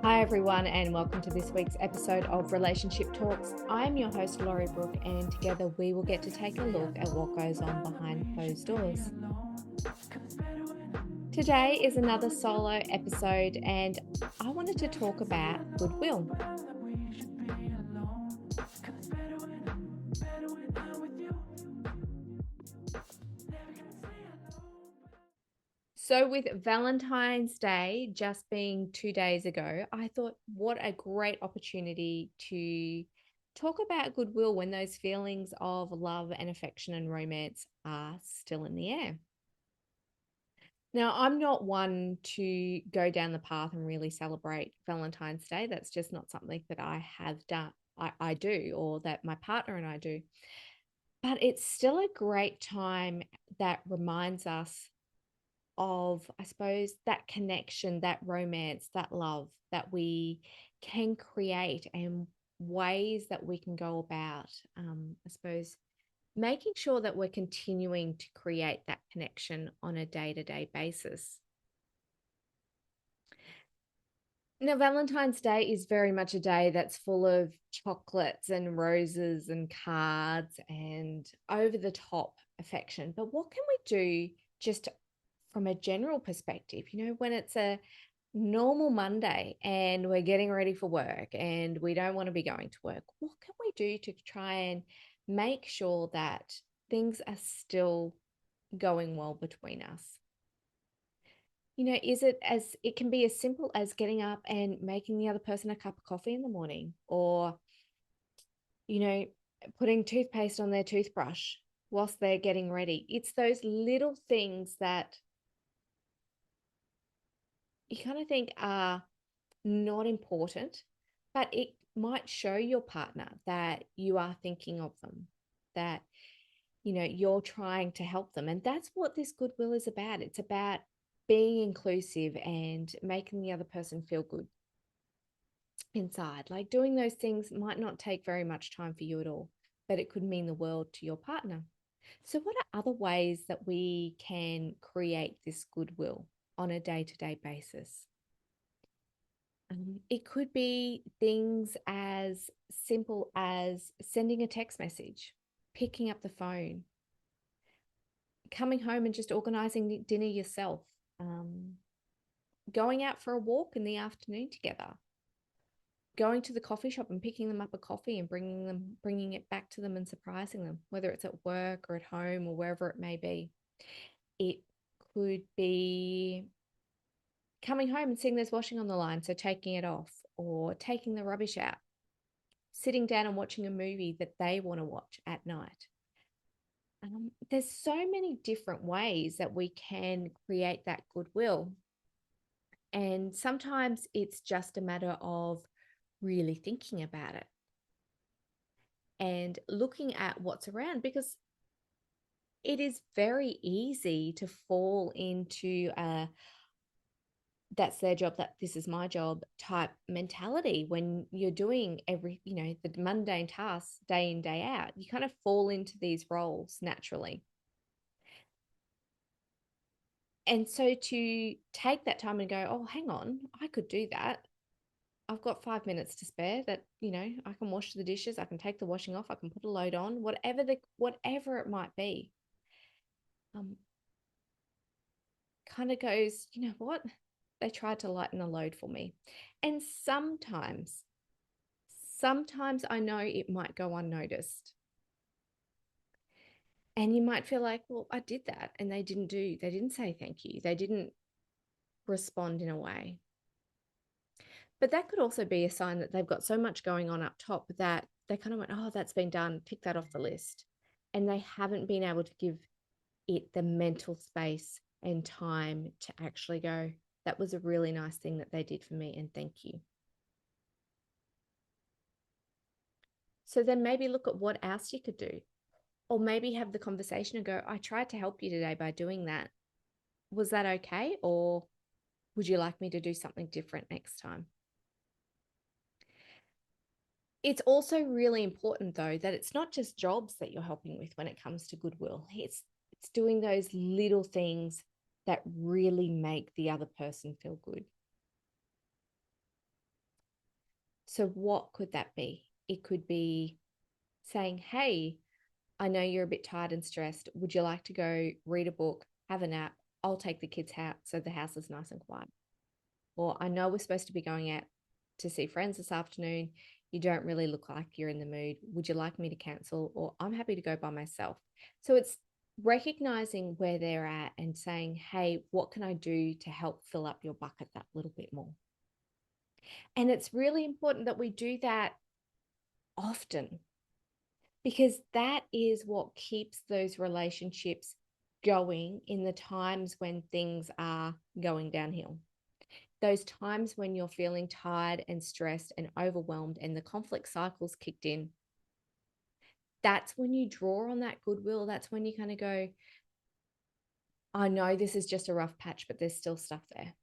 Hi, everyone, and welcome to this week's episode of Relationship Talks. I'm your host, Laurie Brooke, and together we will get to take a look at what goes on behind closed doors. Today is another solo episode, and I wanted to talk about goodwill. So, with Valentine's Day just being 2 days ago, I thought what a great opportunity to talk about goodwill when those feelings of love and affection and romance are still in the air. Now, I'm not one to go down the path and really celebrate Valentine's Day. That's just not something that I have done. I do, or that my partner and I do. But it's still a great time that reminds us of, I suppose, that connection, that romance, that love that we can create and ways that we can go about, I suppose, making sure that we're continuing to create that connection on a day-to-day basis. Now, Valentine's Day is very much a day that's full of chocolates and roses and cards and over the top affection. But what can we do just from a general perspective? When it's a normal Monday and we're getting ready for work and we don't want to be going to work, what can we do to try and make sure that things are still going well between us? It can be as simple as getting up and making the other person a cup of coffee in the morning, or, you know, putting toothpaste on their toothbrush whilst they're getting ready. It's those little things that you kind of think are not important, but it might show your partner that you are thinking of them, that, you're trying to help them. And that's what this goodwill is about. It's about being inclusive and making the other person feel good inside. Like, doing those things might not take very much time for you at all, but it could mean the world to your partner. So, what are other ways that we can create this goodwill on a day-to-day basis? It could be things as simple as sending a text message, picking up the phone, coming home and just organizing dinner yourself, um, going out for a walk in the afternoon together, going to the coffee shop and picking them up a coffee and bringing it back to them and surprising them, whether it's at work or at home or wherever it may be. It could be coming home and seeing there's washing on the line, so taking it off, or taking the rubbish out, sitting down and watching a movie that they want to watch at night. There's so many different ways that we can create that goodwill. And sometimes it's just a matter of really thinking about it and looking at what's around, because it is very easy to fall into a that's their job, that this is my job type mentality when you're doing the mundane tasks day in, day out. You kind of fall into these roles naturally. And so to take that time and go, oh, hang on, I could do that. I've got 5 minutes to spare that, I can wash the dishes, I can take the washing off, I can put a load on, whatever it might be. Kind of goes, you know what? They tried to lighten the load for me. And sometimes I know it might go unnoticed. And you might feel like, well, I did that and they didn't say thank you. They didn't respond in a way. But that could also be a sign that they've got so much going on up top that they kind of went, oh, that's been done, tick that off the list. And they haven't been able to give it the mental space and time to actually go, that was a really nice thing that they did for me, and thank you. So then maybe look at what else you could do, or maybe have the conversation and go, I tried to help you today by doing that. Was that okay? Or would you like me to do something different next time? It's also really important, though, that it's not just jobs that you're helping with when it comes to goodwill. It's doing those little things that really make the other person feel good. So what could that be? It could be saying, hey, I know you're a bit tired and stressed. Would you like to go read a book, have a nap? I'll take the kids out so the house is nice and quiet. Or I know we're supposed to be going out to see friends this afternoon. You don't really look like you're in the mood. Would you like me to cancel? Or I'm happy to go by myself. So it's recognizing where they're at and saying, hey, what can I do to help fill up your bucket that little bit more? And it's really important that we do that often, because that is what keeps those relationships going in the times when things are going downhill. Those times when you're feeling tired and stressed and overwhelmed and the conflict cycles kicked in, that's when you draw on that goodwill. That's when you kind of go, I know this is just a rough patch, but there's still stuff there.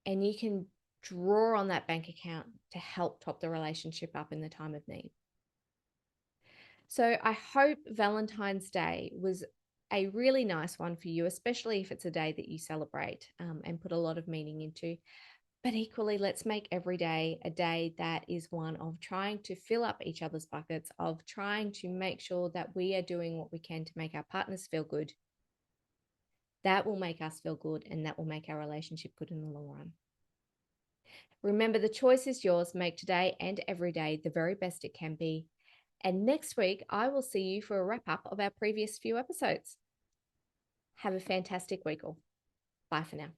And you can draw on that bank account to help top the relationship up in the time of need. So I hope Valentine's Day was a really nice one for you, especially if it's a day that you celebrate and put a lot of meaning into. But equally, let's make every day a day that is one of trying to fill up each other's buckets, of trying to make sure that we are doing what we can to make our partners feel good. That will make us feel good, and that will make our relationship good in the long run. Remember, the choice is yours. Make today and every day the very best it can be. And next week, I will see you for a wrap up of our previous few episodes. Have a fantastic week all. Bye for now.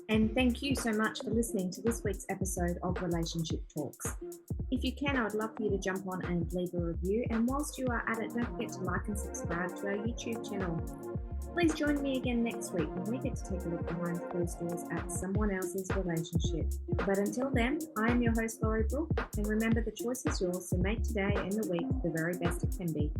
And thank you so much for listening to this week's episode of Relationship Talks. If you can, I would love for you to jump on and leave a review. And whilst you are at it, don't forget to like and subscribe to our YouTube channel. Please join me again next week when we get to take a look behind closed doors at someone else's relationship. But until then, I am your host, Laurie Brooke, and remember, the choice is yours, so make today and the week the very best it can be.